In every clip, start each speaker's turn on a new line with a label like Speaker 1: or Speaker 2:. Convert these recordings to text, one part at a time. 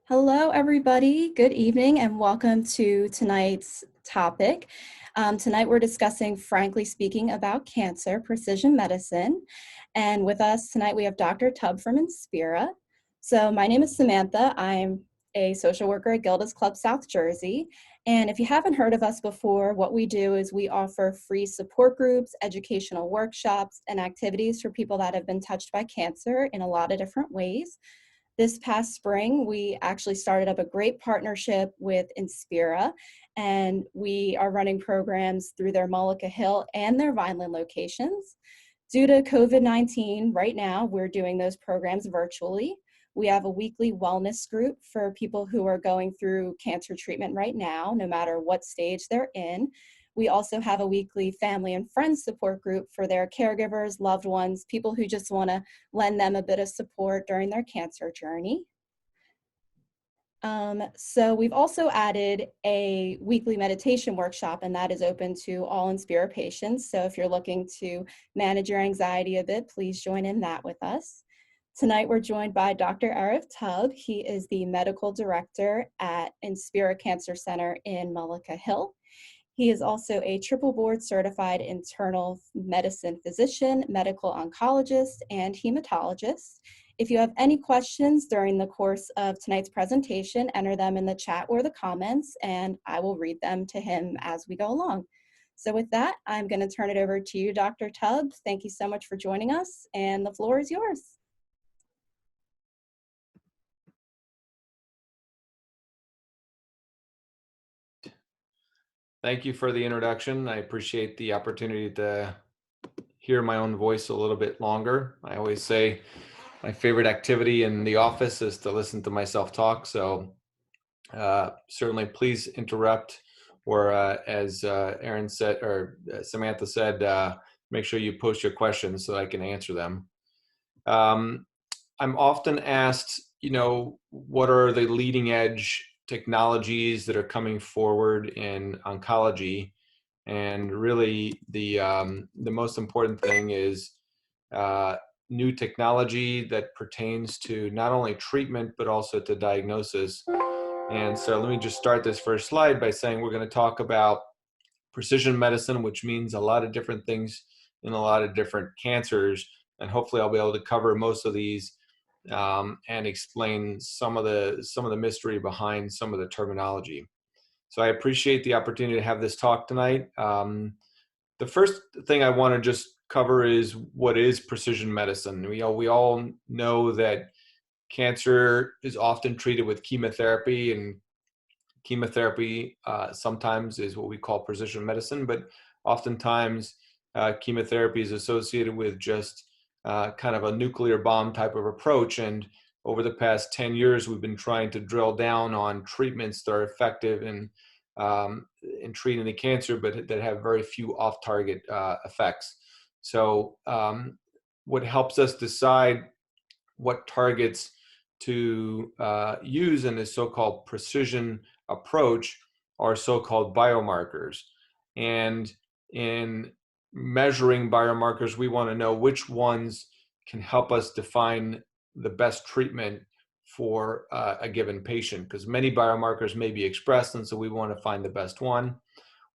Speaker 1: Hello, everybody. Good evening and welcome to tonight's topic. Tonight we're discussing, frankly speaking, about cancer, precision medicine. And with us tonight we have Dr. Tubb from Inspira. So my name is Samantha. I'm a social worker at Gilda's Club South Jersey. And if you haven't heard of us before, what we do is we offer free support groups, educational workshops, and activities for people that have been touched by cancer in a lot of different ways. This past spring, we actually started up a great partnership with Inspira, and we are running programs through their Mullica Hill and their Vineland locations. Due to COVID-19, right now, we're doing those programs virtually. We have a weekly wellness group for people who are going through cancer treatment right now, no matter what stage they're in. We also have a weekly family and friends support group for their caregivers, loved ones, people who just want to lend them a bit of support during their cancer journey. So we've also added a weekly meditation workshop, and that is open to all Inspira patients. So if you're looking to manage your anxiety a bit, please join in that with us. Tonight we're joined by Dr. Erev Tubb. He is the medical director at Inspira Cancer Center in Mullica Hill. He is also a triple board certified internal medicine physician, medical oncologist, and hematologist. If you have any questions during the course of tonight's presentation, enter them in the chat or the comments, and I will read them to him as we go along. So with that, I'm going to turn it over to you, Dr. Tubb. Thank you so much for joining us, and the floor is yours.
Speaker 2: Thank you for the introduction. I appreciate the opportunity to hear my own voice a little bit longer. I always say my favorite activity in the office is to listen to myself talk. So certainly please interrupt, or as Erin said, or Samantha said, make sure you post your questions so I can answer them. I'm often asked, what are the leading edge technologies that are coming forward in oncology? And really, the most important thing is new technology that pertains to not only treatment but also to diagnosis. And so let me just start this first slide by saying we're going to talk about precision medicine, which means a lot of different things in a lot of different cancers. And hopefully I'll be able to cover most of these and explain some of the mystery behind some of the terminology. So I appreciate the opportunity to have this talk tonight. The first thing I want to just cover is what is precision medicine. We all know that cancer is often treated with chemotherapy, and chemotherapy sometimes is what we call precision medicine, but oftentimes chemotherapy is associated with just kind of a nuclear bomb type of approach. And over the past 10 years, we've been trying to drill down on treatments that are effective in treating the cancer, but that have very few off-target effects. So what helps us decide what targets to use in this so-called precision approach are so-called biomarkers. And in measuring biomarkers, we want to know which ones can help us define the best treatment for a given patient, because many biomarkers may be expressed, and so we want to find the best one.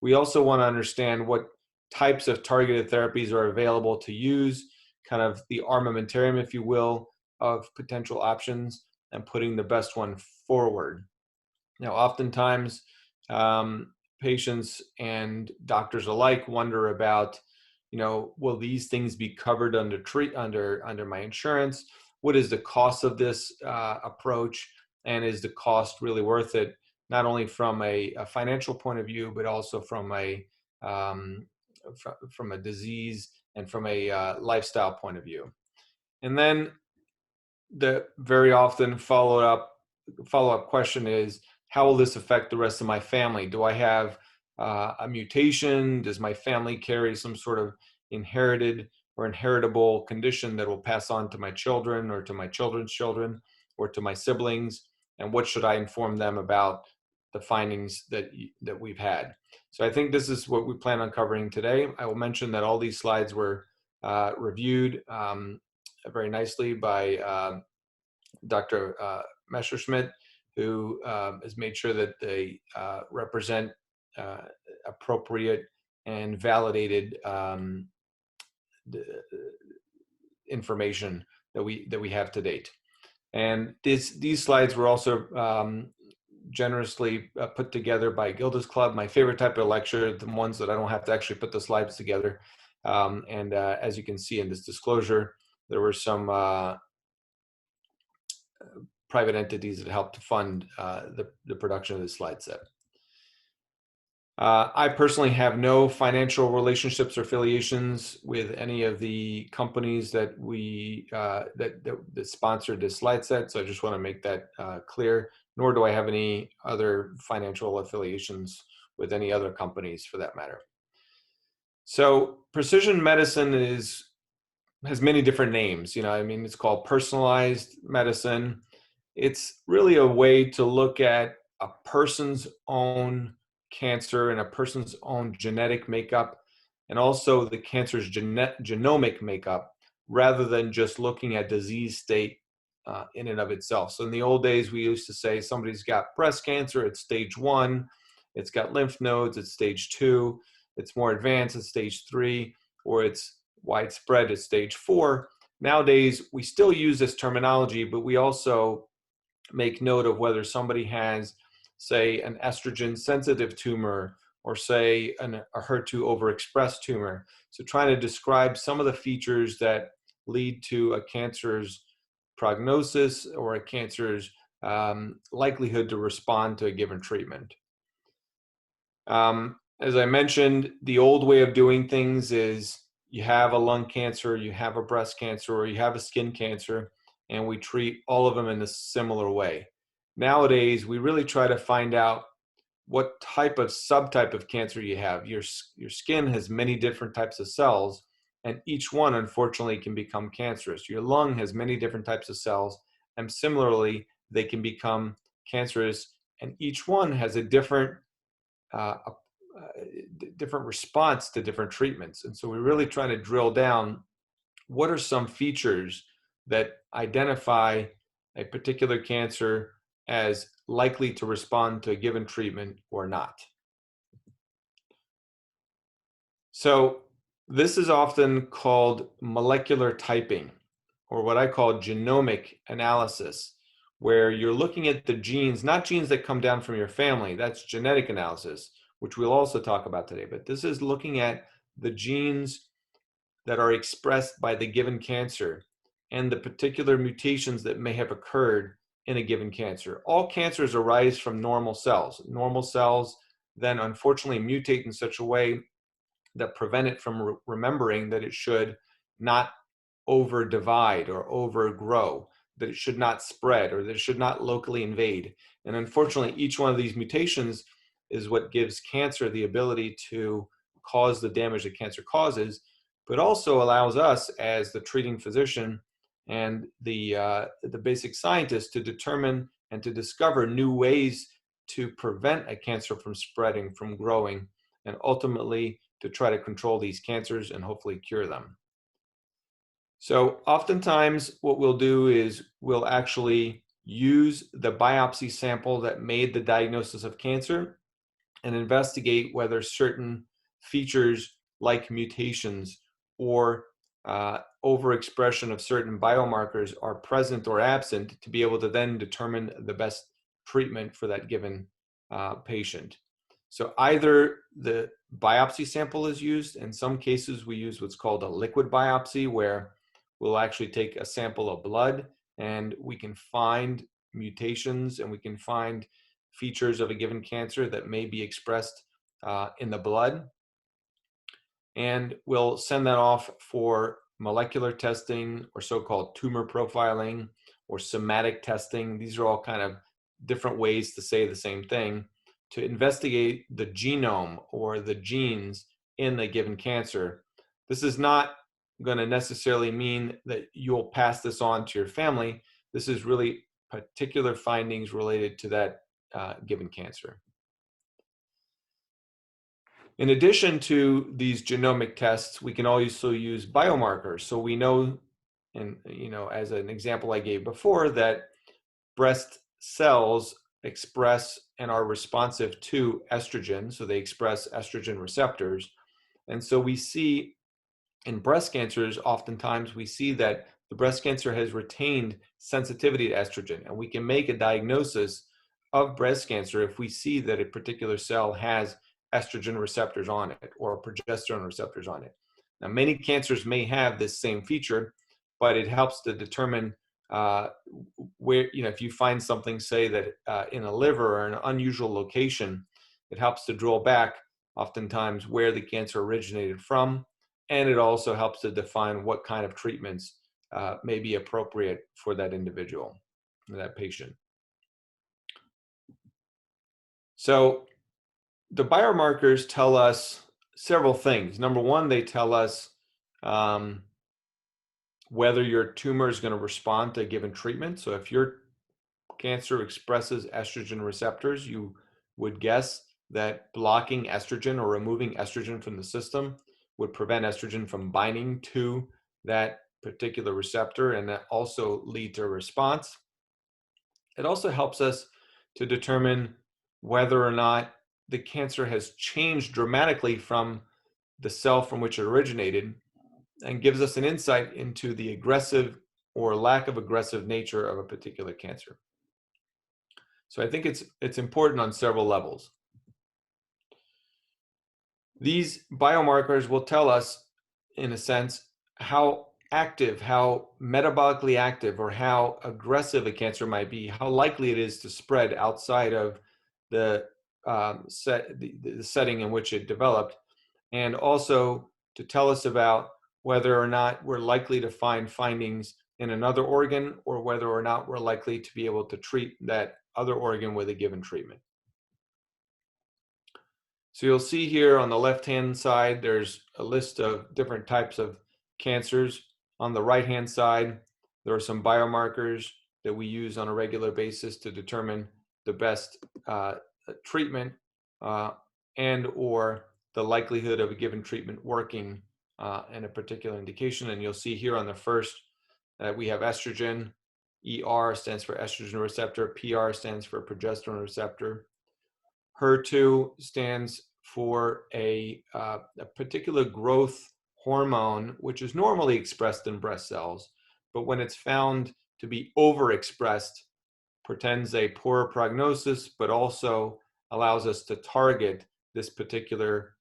Speaker 2: We also want to understand what types of targeted therapies are available to use, kind of the armamentarium, if you will, of potential options, and putting the best one forward. Now, oftentimes, patients and doctors alike wonder about, will these things be covered under my insurance? What is the cost of this approach? And is the cost really worth it, not only from a financial point of view, but also from a disease and from a lifestyle point of view? And then the very often follow-up question is, how will this affect the rest of my family? Do I have a mutation? Does my family carry some sort of inherited or inheritable condition that will pass on to my children or to my children's children or to my siblings? And what should I inform them about the findings that we've had? So I think this is what we plan on covering today. I will mention that all these slides were reviewed very nicely by Dr. Messerschmidt, who has made sure that they represent appropriate and validated information that we have to date. And these slides were also generously put together by Gilda's Club, my favorite type of lecture, the ones that I don't have to actually put the slides together. As you can see in this disclosure, there were some private entities that helped to fund the production of this slide set. I personally have no financial relationships or affiliations with any of the companies that that sponsored this slide set, so I just want to make that clear. Nor do I have any other financial affiliations with any other companies, for that matter. So precision medicine has many different names. I mean, it's called personalized medicine. It's really a way to look at a person's own cancer and a person's own genetic makeup, and also the cancer's genomic makeup, rather than just looking at disease state in and of itself. So in the old days, we used to say somebody's got breast cancer, it's stage 1, it's got lymph nodes, it's stage 2, it's more advanced, it's stage 3, or it's widespread, it's stage 4. Nowadays, we still use this terminology, but we also make note of whether somebody has, say, an estrogen sensitive tumor, or say a HER2 overexpressed tumor. So trying to describe some of the features that lead to a cancer's prognosis or a cancer's likelihood to respond to a given treatment. As I mentioned, the old way of doing things is you have a lung cancer, you have a breast cancer, or you have a skin cancer, and we treat all of them in a similar way. Nowadays, we really try to find out what type of subtype of cancer you have. Your skin has many different types of cells, and each one, unfortunately, can become cancerous. Your lung has many different types of cells, and similarly, they can become cancerous, and each one has a different response to different treatments. And so we really try to drill down what are some features that identify a particular cancer as likely to respond to a given treatment or not. So this is often called molecular typing, or what I call genomic analysis, where you're looking at the genes, not genes that come down from your family, that's genetic analysis, which we'll also talk about today, but this is looking at the genes that are expressed by the given cancer and the particular mutations that may have occurred in a given cancer. All cancers arise from normal cells. Normal cells then unfortunately mutate in such a way that prevent it from remembering that it should not over divide or overgrow, that it should not spread, or that it should not locally invade. And unfortunately, each one of these mutations is what gives cancer the ability to cause the damage that cancer causes, but also allows us as the treating physician and the basic scientist to determine and to discover new ways to prevent a cancer from spreading, from growing, and ultimately to try to control these cancers and hopefully cure them. So oftentimes what we'll do is we'll actually use the biopsy sample that made the diagnosis of cancer and investigate whether certain features like mutations or overexpression of certain biomarkers are present or absent, to be able to then determine the best treatment for that given patient. So either the biopsy sample is used. In some cases, we use what's called a liquid biopsy, where we'll actually take a sample of blood and we can find mutations and we can find features of a given cancer that may be expressed in the blood. And we'll send that off for molecular testing, or so-called tumor profiling, or somatic testing. These are all kind of different ways to say the same thing, to investigate the genome or the genes in a given cancer. This is not going to necessarily mean that you'll pass this on to your family. This is really particular findings related to that given cancer. In addition to these genomic tests, we can also use biomarkers. So we know, and as an example I gave before, that breast cells express and are responsive to estrogen. So they express estrogen receptors. And so we see in breast cancers, oftentimes we see that the breast cancer has retained sensitivity to estrogen, and we can make a diagnosis of breast cancer if we see that a particular cell has estrogen receptors on it or progesterone receptors on it. Now, many cancers may have this same feature, but it helps to determine where, if you find something, say that in a liver or an unusual location, it helps to draw back oftentimes where the cancer originated from. And it also helps to define what kind of treatments may be appropriate for that individual, that patient. So the biomarkers tell us several things. Number one, they tell us whether your tumor is going to respond to a given treatment. So if your cancer expresses estrogen receptors, you would guess that blocking estrogen or removing estrogen from the system would prevent estrogen from binding to that particular receptor, and that also lead to a response. It also helps us to determine whether or not the cancer has changed dramatically from the cell from which it originated, and gives us an insight into the aggressive or lack of aggressive nature of a particular cancer. So I think it's important on several levels. These biomarkers will tell us, in a sense, how active, how metabolically active, or how aggressive a cancer might be, how likely it is to spread outside of the setting in which it developed, and also to tell us about whether or not we're likely to find findings in another organ, or whether or not we're likely to be able to treat that other organ with a given treatment. So you'll see here on the left-hand side, there's a list of different types of cancers. On the right-hand side, there are some biomarkers that we use on a regular basis to determine the best treatment and or the likelihood of a given treatment working in a particular indication. And you'll see here on the first that we have estrogen. ER stands for estrogen receptor. PR stands for progesterone receptor. HER2 stands for a particular growth hormone, which is normally expressed in breast cells, but when it's found to be overexpressed, portends a poorer prognosis, but also allows us to target this particular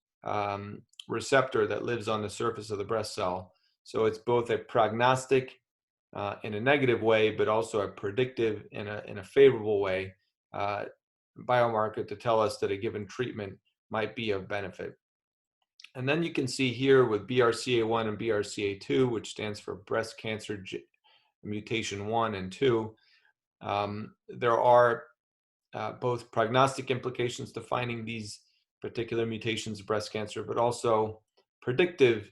Speaker 2: receptor that lives on the surface of the breast cell. So it's both a prognostic in a negative way, but also a predictive in a favorable way biomarker to tell us that a given treatment might be of benefit. And then you can see here with BRCA1 and BRCA2, which stands for breast cancer mutation 1 and 2, there are both prognostic implications to finding these particular mutations of breast cancer, but also predictive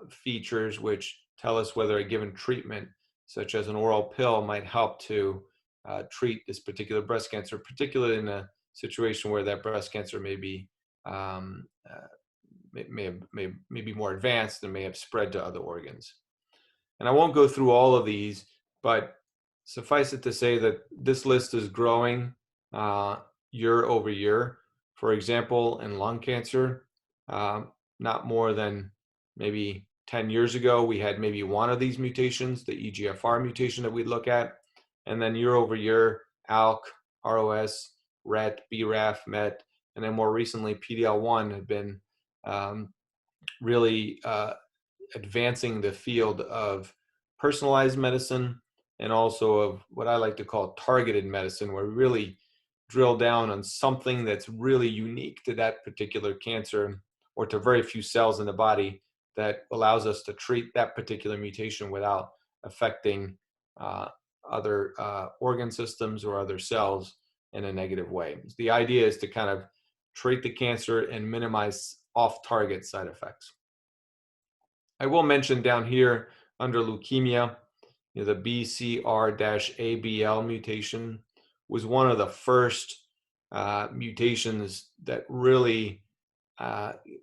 Speaker 2: features which tell us whether a given treatment, such as an oral pill, might help to treat this particular breast cancer, particularly in a situation where that breast cancer may be be more advanced and may have spread to other organs. And I won't go through all of these, but suffice it to say that this list is growing year over year. For example, in lung cancer, not more than maybe 10 years ago, we had maybe one of these mutations, the EGFR mutation that we'd look at. And then year over year, ALK, ROS, RET, BRAF, MET, and then more recently, PD-L1 have been really advancing the field of personalized medicine and also of what I like to call targeted medicine, where we really drill down on something that's really unique to that particular cancer or to very few cells in the body that allows us to treat that particular mutation without affecting other organ systems or other cells in a negative way. The idea is to kind of treat the cancer and minimize off-target side effects. I will mention down here under leukemia, the BCR-ABL mutation was one of the first mutations that really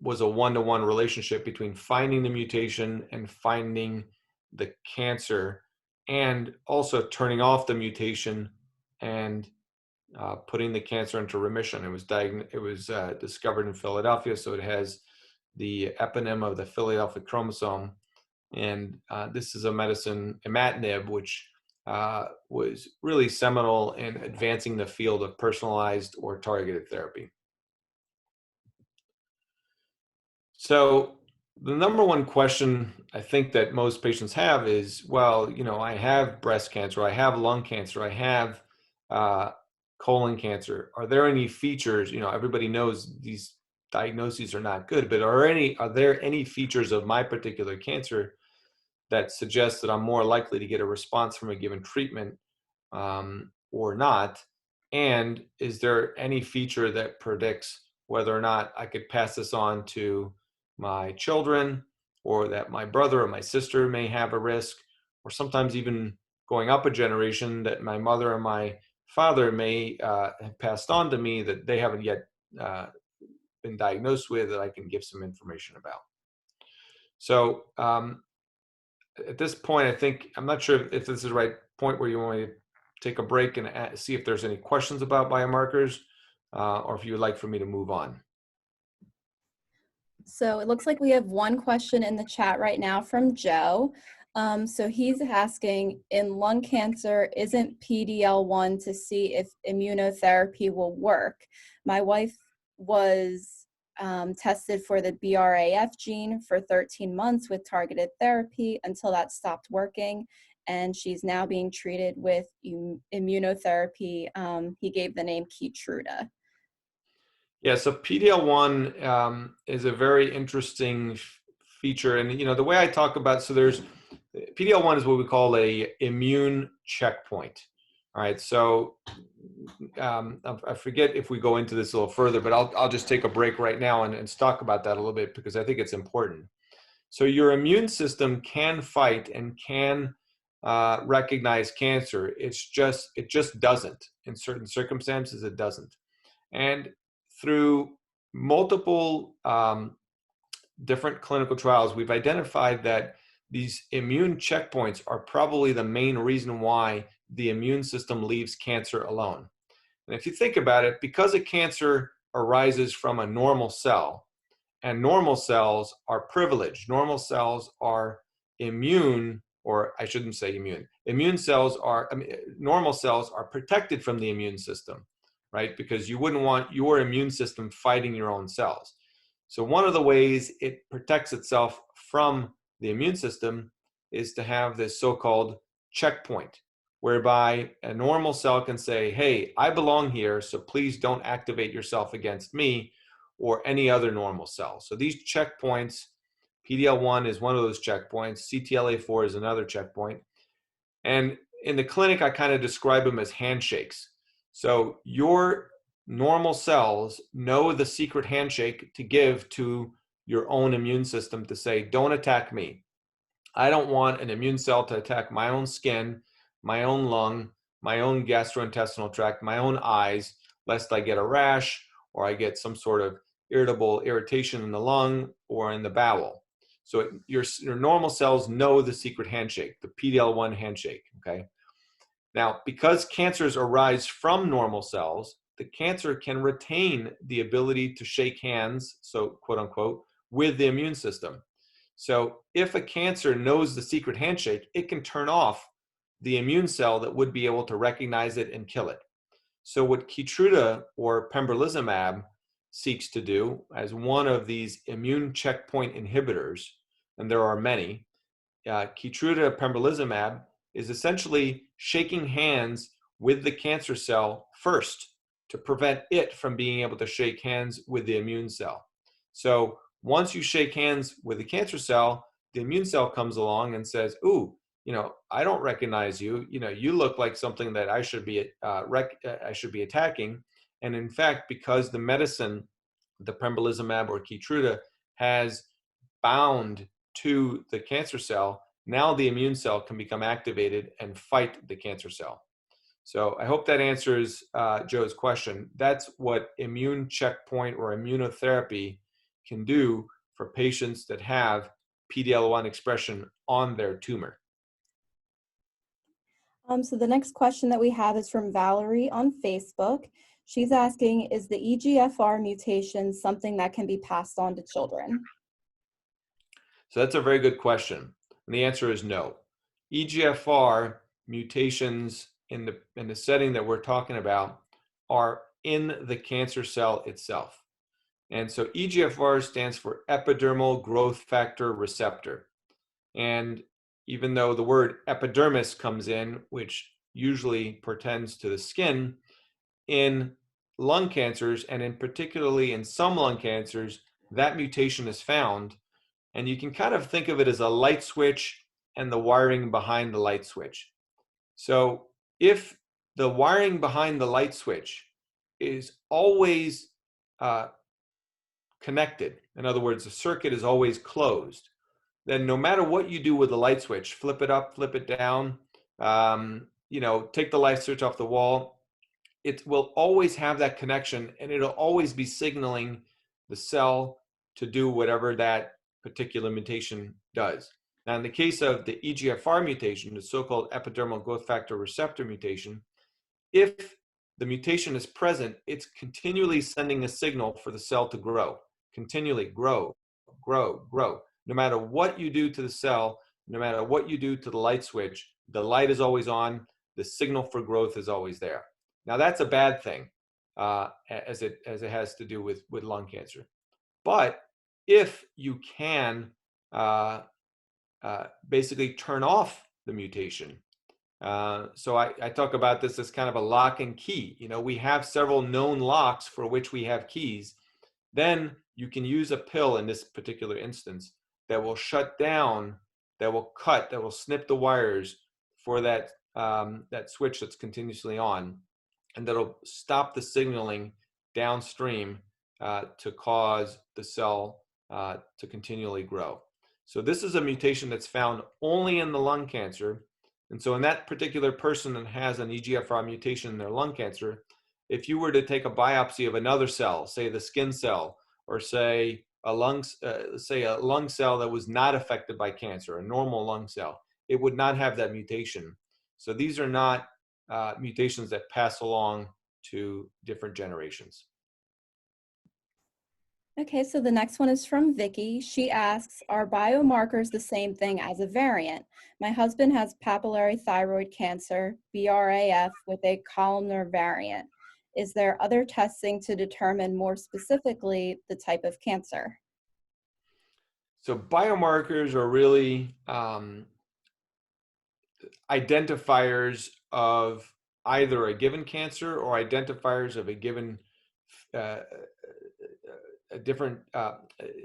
Speaker 2: was a one-to-one relationship between finding the mutation and finding the cancer, and also turning off the mutation and putting the cancer into remission. It was discovered in Philadelphia, so it has the eponym of the Philadelphia chromosome. And this is a medicine, imatinib, which was really seminal in advancing the field of personalized or targeted therapy. So the number one question I think that most patients have is, well, I have breast cancer, I have lung cancer, I have colon cancer. Are there any features? Everybody knows these diagnoses are not good, but are there any features of my particular cancer that suggests that I'm more likely to get a response from a given treatment or not? And is there any feature that predicts whether or not I could pass this on to my children, or that my brother or my sister may have a risk, or sometimes even going up a generation that my mother or my father may have passed on to me that they haven't yet been diagnosed with, that I can give some information about. So at this point, I think, I'm not sure if this is the right point where you want me to take a break and see if there's any questions about biomarkers, or if you would like for me to move on.
Speaker 1: So it looks like we have one question in the chat right now from Joe. So he's asking, in lung cancer, isn't PD-L1 to see if immunotherapy will work? My wife was tested for the BRAF gene for 13 months with targeted therapy until that stopped working, and she's now being treated with immunotherapy. He gave the name Keytruda.
Speaker 2: Yeah, so PD-L1 is a very interesting feature, and the way I talk about, so there's PD-L1 is what we call a immune checkpoint. All right, so I forget if we go into this a little further, but I'll just take a break right now and talk about that a little bit, because I think it's important. So your immune system can fight and can recognize cancer. It just doesn't. In certain circumstances, it doesn't. And through multiple different clinical trials, we've identified that these immune checkpoints are probably the main reason why the immune system leaves cancer alone. And if you think about it, because a cancer arises from a normal cell, and normal cells are privileged, normal cells are immune, or I shouldn't say immune. Normal cells are protected from the immune system, right? Because you wouldn't want your immune system fighting your own cells. So one of the ways it protects itself from the immune system is to have this so-called checkpoint, whereby a normal cell can say, hey, I belong here, so please don't activate yourself against me or any other normal cell. So these checkpoints, PD-L1 is one of those checkpoints, CTLA4 is another checkpoint. And in the clinic, I kind of describe them as handshakes. So your normal cells know the secret handshake to give to your own immune system to say, don't attack me. I don't want an immune cell to attack my own skin, my own lung, my own gastrointestinal tract, my own eyes, lest I get a rash or I get some sort of irritable irritation in the lung or in the bowel. So your normal cells know the secret handshake, the PD-L1 handshake, okay? Now, because cancers arise from normal cells, the cancer can retain the ability to shake hands, so quote unquote, with the immune system. So if a cancer knows the secret handshake, it can turn off the immune cell that would be able to recognize it and kill it. So what Keytruda or pembrolizumab seeks to do as one of these immune checkpoint inhibitors, and there are many, Keytruda pembrolizumab is essentially shaking hands with the cancer cell first to prevent it from being able to shake hands with the immune cell. So once you shake hands with the cancer cell, the immune cell comes along and says, ooh, I don't recognize you. You look like something that I should be attacking. And in fact, because the medicine, the pembrolizumab or Keytruda, has bound to the cancer cell, now the immune cell can become activated and fight the cancer cell. So I hope that answers Joe's question. That's what immune checkpoint or immunotherapy can do for patients that have PD-L1 expression on their tumor.
Speaker 1: So the next question that we have is from Valerie on Facebook. She's asking, is the EGFR mutation something that can be passed on to children?
Speaker 2: So that's a very good question. And the answer is no. EGFR mutations in the setting that we're talking about are in the cancer cell itself. And so EGFR stands for epidermal growth factor receptor. And even though the word epidermis comes in, which usually portends to the skin, in lung cancers, and in particularly in some lung cancers, that mutation is found. And you can kind of think of it as a light switch and the wiring behind the light switch. So if the wiring behind the light switch is always connected, in other words, the circuit is always closed, then no matter what you do with the light switch, flip it up, flip it down, take the light switch off the wall, it will always have that connection, and it'll always be signaling the cell to do whatever that particular mutation does. Now, in the case of the EGFR mutation, the so-called epidermal growth factor receptor mutation, if the mutation is present, it's continually sending a signal for the cell to grow, continually grow, grow, grow. No matter what you do to the cell, no matter what you do to the light switch, the light is always on, the signal for growth is always there. Now, that's a bad thing as it has to do with lung cancer. But if you can basically turn off the mutation, so I talk about this as kind of a lock and key. We have several known locks for which we have keys. Then you can use a pill in this particular instance that will shut down, that will cut, that will snip the wires for that switch that's continuously on, and that'll stop the signaling downstream to cause the cell to continually grow. So this is a mutation that's found only in the lung cancer. And so in that particular person that has an EGFR mutation in their lung cancer, if you were to take a biopsy of another cell, say the skin cell, or say a lung cell that was not affected by cancer, a normal lung cell, it would not have that mutation. So these are not mutations that pass along to different generations.
Speaker 1: Okay, so the next one is from Vicky. She asks, are biomarkers the same thing as a variant? My husband has papillary thyroid cancer, BRAF, with a columnar variant. Is there other testing to determine more specifically the type of cancer?
Speaker 2: So biomarkers are really identifiers of either a given cancer or identifiers of a given different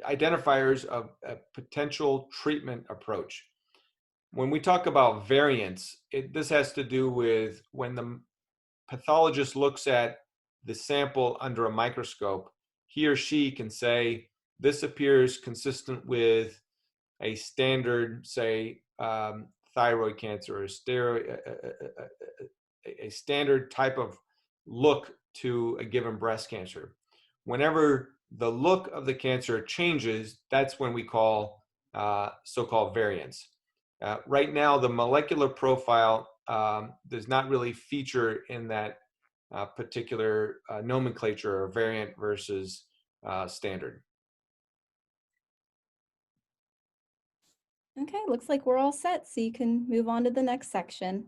Speaker 2: identifiers of a potential treatment approach. When we talk about variants, this has to do with when the pathologist looks at the sample under a microscope, he or she can say, this appears consistent with a standard, say, thyroid cancer, or a standard type of look to a given breast cancer. Whenever the look of the cancer changes, that's when we call so-called variants. Right now, the molecular profile does not really feature in that particular nomenclature, or variant versus standard.
Speaker 1: Okay, looks like we're all set, so you can move on to the next section.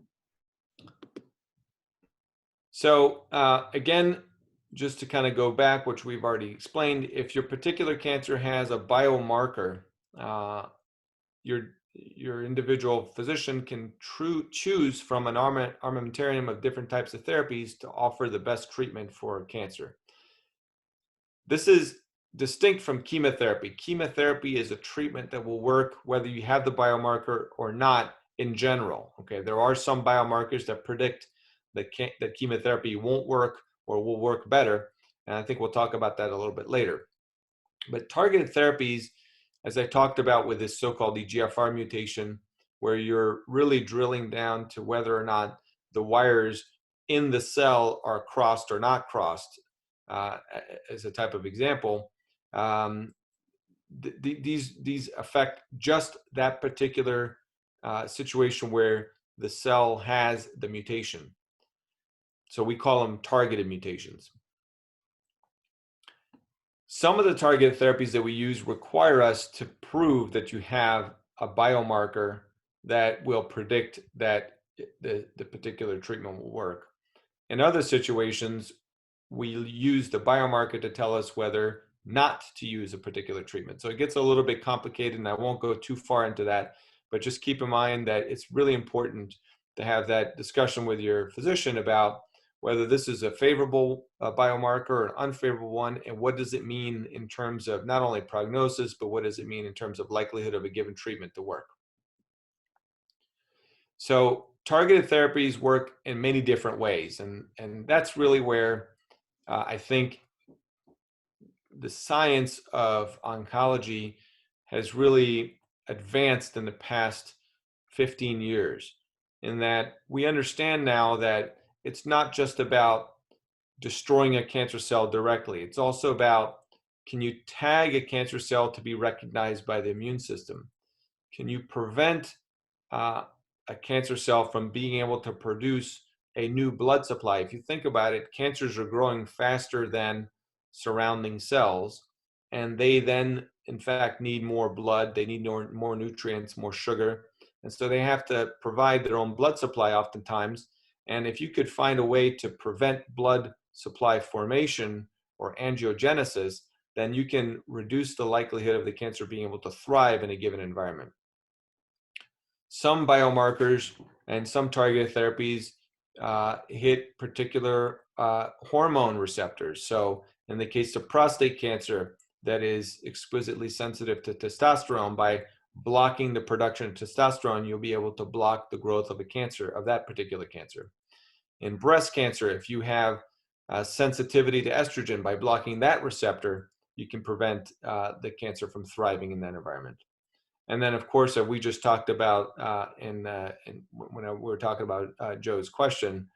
Speaker 2: So again, just to kind of go back, which we've already explained, if your particular cancer has a biomarker, your individual physician can choose from an armamentarium of different types of therapies to offer the best treatment for cancer. This is distinct from chemotherapy. Chemotherapy is a treatment that will work whether you have the biomarker or not in general. Okay, there are some biomarkers that predict that chemotherapy won't work or will work better, and I think we'll talk about that a little bit later. But targeted therapies, as I talked about with this so-called EGFR mutation, where you're really drilling down to whether or not the wires in the cell are crossed or not crossed, as a type of example, these affect just that particular situation where the cell has the mutation. So we call them targeted mutations. Some of the targeted therapies that we use require us to prove that you have a biomarker that will predict that the particular treatment will work. In other situations, we use the biomarker to tell us whether not to use a particular treatment. So it gets a little bit complicated, and I won't go too far into that, but just keep in mind that it's really important to have that discussion with your physician about whether this is a favorable biomarker or an unfavorable one, and what does it mean in terms of not only prognosis, but what does it mean in terms of likelihood of a given treatment to work. So targeted therapies work in many different ways, and that's really where I think the science of oncology has really advanced in the past 15 years, in that we understand now that it's not just about destroying a cancer cell directly. It's also about, can you tag a cancer cell to be recognized by the immune system? Can you prevent a cancer cell from being able to produce a new blood supply? If you think about it, cancers are growing faster than surrounding cells, and they then, in fact, need more blood. They need more nutrients, more sugar. And so they have to provide their own blood supply oftentimes. And if you could find a way to prevent blood supply formation or angiogenesis, then you can reduce the likelihood of the cancer being able to thrive in a given environment. Some biomarkers and some targeted therapies hit particular hormone receptors. So in the case of prostate cancer, that is exquisitely sensitive to testosterone. By blocking the production of testosterone, you'll be able to block the growth of a cancer, of that particular cancer. In breast cancer, if you have sensitivity to estrogen, by blocking that receptor, you can prevent the cancer from thriving in that environment. And then, of course, we just talked about when we were talking about Joe's question,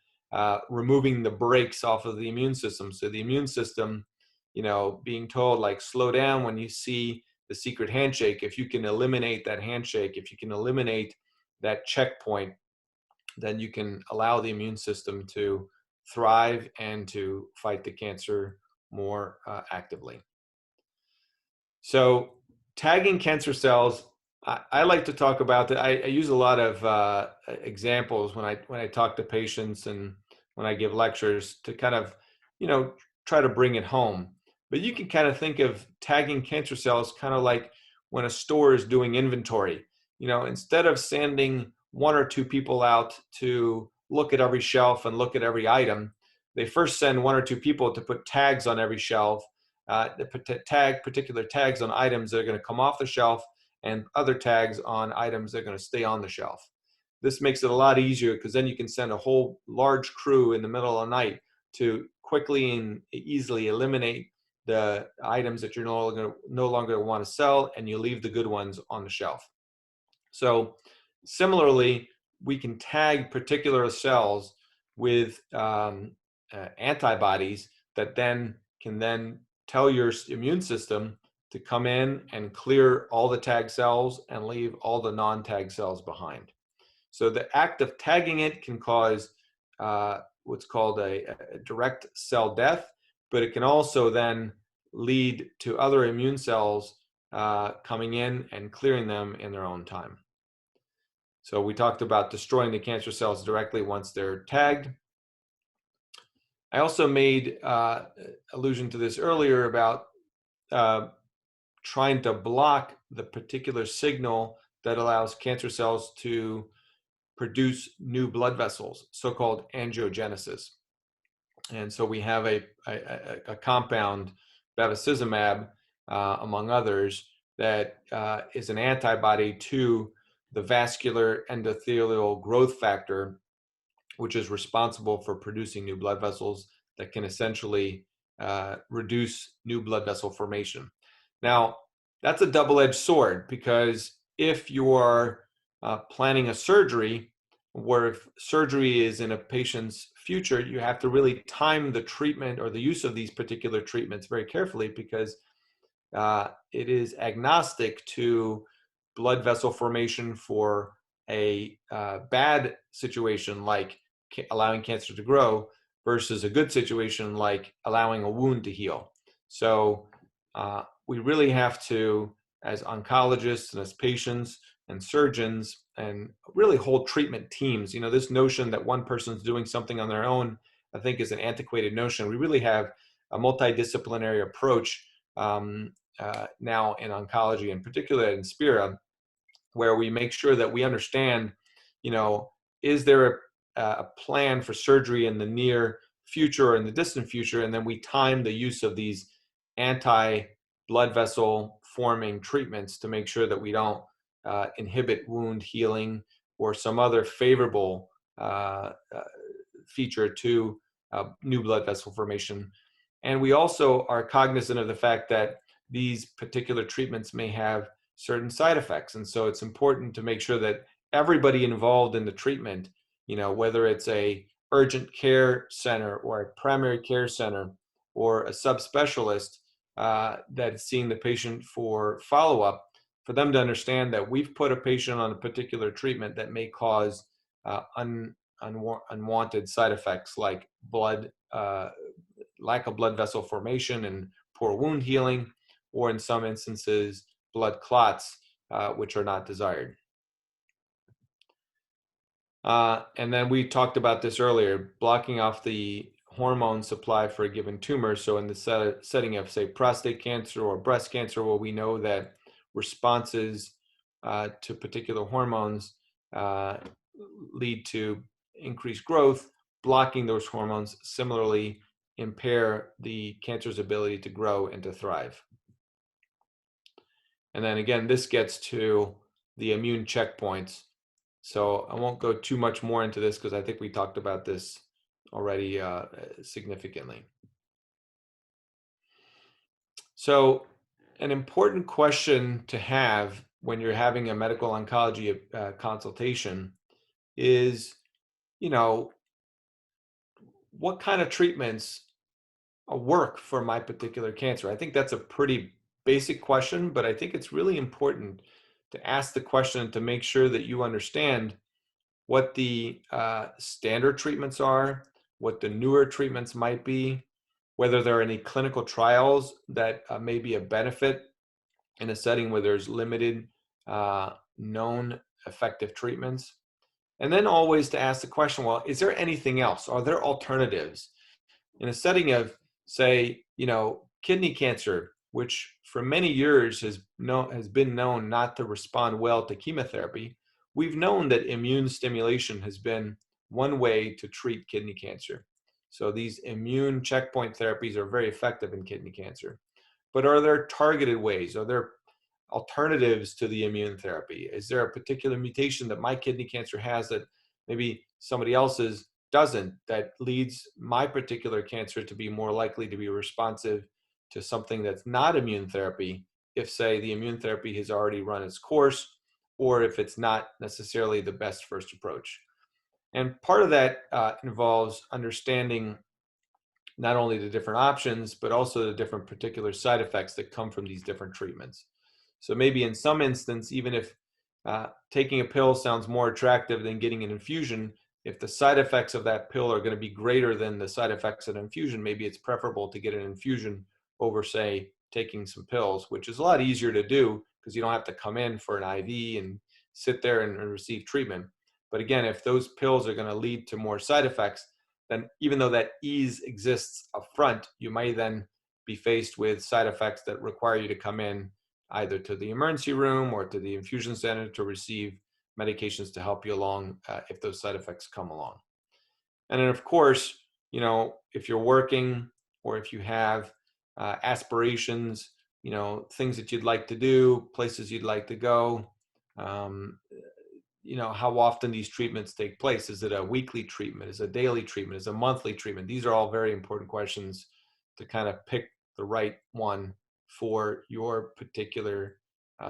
Speaker 2: removing the brakes off of the immune system. So the immune system, being told, like, slow down when you see the secret handshake. If you can eliminate that handshake, if you can eliminate that checkpoint, then you can allow the immune system to thrive and to fight the cancer more actively. So tagging cancer cells, I like to talk about that. I use a lot of examples when I talk to patients and when I give lectures to kind of, try to bring it home. But you can kind of think of tagging cancer cells kind of like when a store is doing inventory. Instead of sending one or two people out to look at every shelf and look at every item, they first send one or two people to put tags on every shelf, particular tags on items that are going to come off the shelf, and other tags on items that are going to stay on the shelf. This makes it a lot easier, because then you can send a whole large crew in the middle of the night to quickly and easily eliminate the items that you're no longer want to sell, and you leave the good ones on the shelf. So similarly, we can tag particular cells with antibodies that can tell your immune system to come in and clear all the tagged cells and leave all the non-tagged cells behind. So the act of tagging it can cause what's called a direct cell death, but it can also then lead to other immune cells coming in and clearing them in their own time. So we talked about destroying the cancer cells directly once they're tagged. I also made allusion to this earlier about trying to block the particular signal that allows cancer cells to produce new blood vessels, so-called angiogenesis. And so we have a compound, bevacizumab, among others, that is an antibody to the vascular endothelial growth factor, which is responsible for producing new blood vessels that can essentially reduce new blood vessel formation. Now, that's a double-edged sword, because if you are planning a surgery, where if surgery is in a patient's future, you have to really time the treatment or the use of these particular treatments very carefully, because it is agnostic to blood vessel formation for a bad situation like allowing cancer to grow versus a good situation like allowing a wound to heal. So we really have to, as oncologists and as patients and surgeons, and really whole treatment teams, this notion that one person's doing something on their own, I think, is an antiquated notion. We really have a multidisciplinary approach now in oncology, and particularly at Inspira, where we make sure that we understand, is there a plan for surgery in the near future or in the distant future, and then we time the use of these anti-blood vessel forming treatments to make sure that we don't inhibit wound healing or some other favorable feature to new blood vessel formation. And we also are cognizant of the fact that these particular treatments may have certain side effects. And so it's important to make sure that everybody involved in the treatment, whether it's a urgent care center or a primary care center or a subspecialist that's seeing the patient for follow-up, for them to understand that we've put a patient on a particular treatment that may cause unwanted side effects like lack of blood vessel formation and poor wound healing, or in some instances, blood clots, which are not desired. And then we talked about this earlier, blocking off the hormone supply for a given tumor. So in the setting of, say, prostate cancer or breast cancer, where we know that responses to particular hormones lead to increased growth, blocking those hormones similarly impair the cancer's ability to grow and to thrive. And then again, this gets to the immune checkpoints. So I won't go too much more into this because I think we talked about this already significantly. So an important question to have when you're having a medical oncology consultation is, what kind of treatments work for my particular cancer? I think that's a pretty basic question, but I think it's really important to ask the question to make sure that you understand what the standard treatments are, what the newer treatments might be, whether there are any clinical trials that may be a benefit in a setting where there's limited known effective treatments. And then always to ask the question, well, is there anything else? Are there alternatives? In a setting of, say, kidney cancer, which for many years has been known not to respond well to chemotherapy, we've known that immune stimulation has been one way to treat kidney cancer. So these immune checkpoint therapies are very effective in kidney cancer. But are there targeted ways? Are there alternatives to the immune therapy? Is there a particular mutation that my kidney cancer has that maybe somebody else's doesn't, that leads my particular cancer to be more likely to be responsive to something that's not immune therapy, if, say, the immune therapy has already run its course, or if it's not necessarily the best first approach? And part of that involves understanding not only the different options, but also the different particular side effects that come from these different treatments. So maybe in some instance, even if taking a pill sounds more attractive than getting an infusion, if the side effects of that pill are going to be greater than the side effects of an infusion, maybe it's preferable to get an infusion over, say, taking some pills, which is a lot easier to do because you don't have to come in for an IV and sit there and receive treatment. But again, if those pills are going to lead to more side effects, then even though that ease exists up front, you might then be faced with side effects that require you to come in either to the emergency room or to the infusion center to receive medications to help you along if those side effects come along. And then, of course, if you're working or if you have aspirations, things that you'd like to do, places you'd like to go, how often these treatments take place. Is it a weekly treatment? Is it a daily treatment? Is it a monthly treatment? These are all very important questions to kind of pick the right one for your particular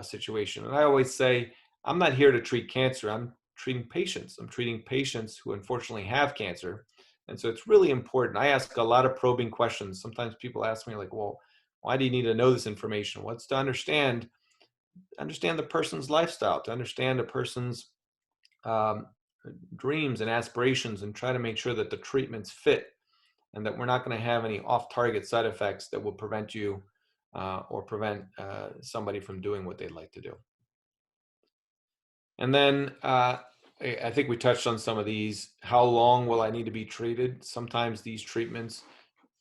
Speaker 2: situation. And I always say, I'm not here to treat cancer. I'm treating patients. I'm treating patients who unfortunately have cancer. And so it's really important. I ask a lot of probing questions. Sometimes people ask me like, well, why do you need to know this information? What's to understand the person's lifestyle, to understand a person's um, dreams and aspirations and try to make sure that the treatments fit and that we're not going to have any off-target side effects that will prevent you or prevent somebody from doing what they'd like to do. And then I think we touched on some of these. How long will I need to be treated? Sometimes these treatments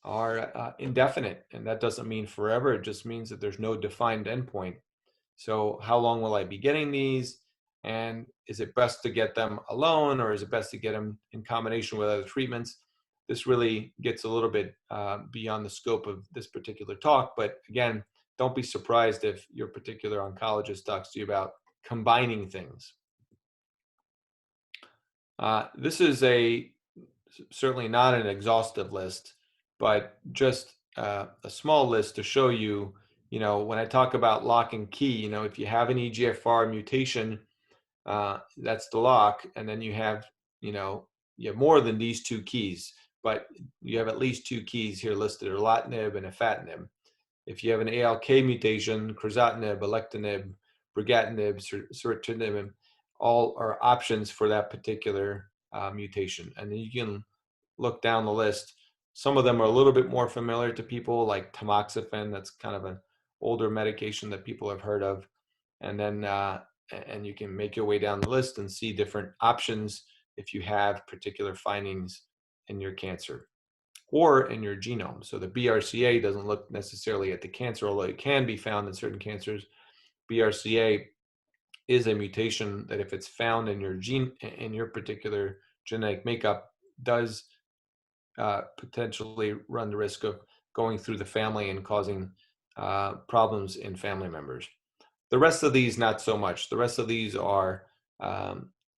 Speaker 2: are indefinite, and that doesn't mean forever. It just means that there's no defined endpoint. So how long will I be getting these? And is it best to get them alone, or is it best to get them in combination with other treatments? This really gets a little bit beyond the scope of this particular talk. But again, don't be surprised if your particular oncologist talks to you about combining things. This is certainly not an exhaustive list, but just a small list to show you, when I talk about lock and key, if you have an EGFR mutation, that's the lock. And then you have more than these two keys, but you have at least two keys here listed, erlotinib and afatinib. If you have an ALK mutation, crizotinib, alectinib, brigatinib, ceritinib, all are options for that particular mutation. And then you can look down the list. Some of them are a little bit more familiar to people, like tamoxifen. That's kind of an older medication that people have heard of. And then and you can make your way down the list and see different options if you have particular findings in your cancer or in your genome. So the BRCA doesn't look necessarily at the cancer, although it can be found in certain cancers. BRCA is a mutation that if it's found in your gene, in your particular genetic makeup, does potentially run the risk of going through the family and causing problems in family members. The rest of these, not so much. The rest of these are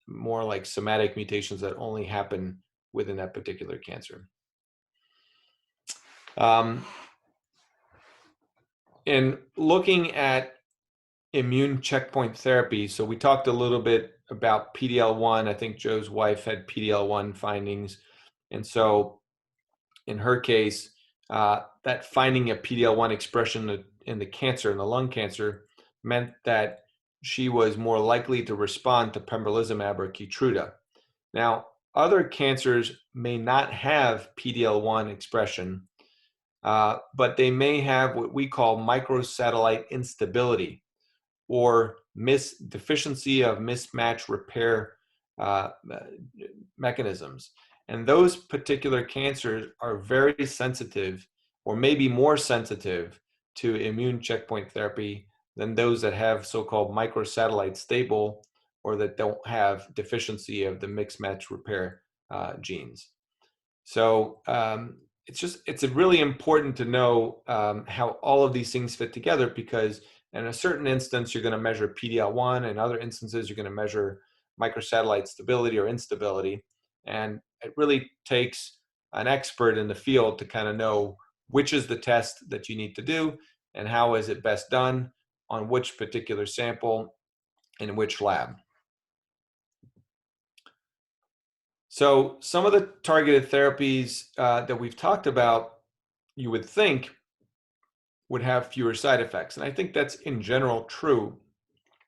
Speaker 2: more like somatic mutations that only happen within that particular cancer. In looking at immune checkpoint therapy, so we talked a little bit about PD-L1. I think Joe's wife had PD-L1 findings. And so in her case, that finding of PD-L1 expression in the cancer, in the lung cancer, meant that she was more likely to respond to pembrolizumab or Keytruda. Now, other cancers may not have PD-L1 expression, but they may have what we call microsatellite instability or deficiency of mismatch repair mechanisms. And those particular cancers are very sensitive, or maybe more sensitive, to immune checkpoint therapy than those that have so-called microsatellite stable or that don't have deficiency of the mismatch repair genes. So it's really important to know how all of these things fit together, because in a certain instance, you're going to measure PD-L1. In other instances, you're going to measure microsatellite stability or instability. And it really takes an expert in the field to kind of know which is the test that you need to do and how is it best done on which particular sample in which lab. So some of the targeted therapies that we've talked about, you would think would have fewer side effects. And I think that's in general true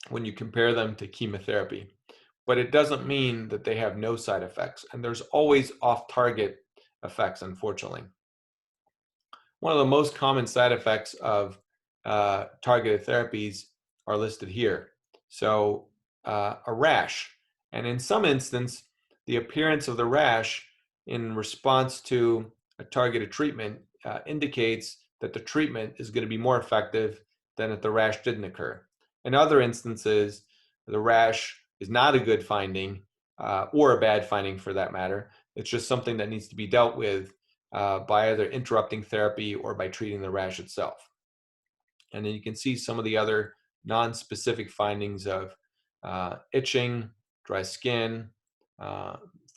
Speaker 2: when you compare them to chemotherapy. But it doesn't mean that they have no side effects. And there's always off-target effects, unfortunately. One of the most common side effects of targeted therapies are listed here. So a rash. And in some instance, the appearance of the rash in response to a targeted treatment indicates that the treatment is going to be more effective than if the rash didn't occur. In other instances, the rash is not a good finding or a bad finding for that matter. It's just something that needs to be dealt with by either interrupting therapy or by treating the rash itself. And then you can see some of the other non-specific findings of itching, dry skin,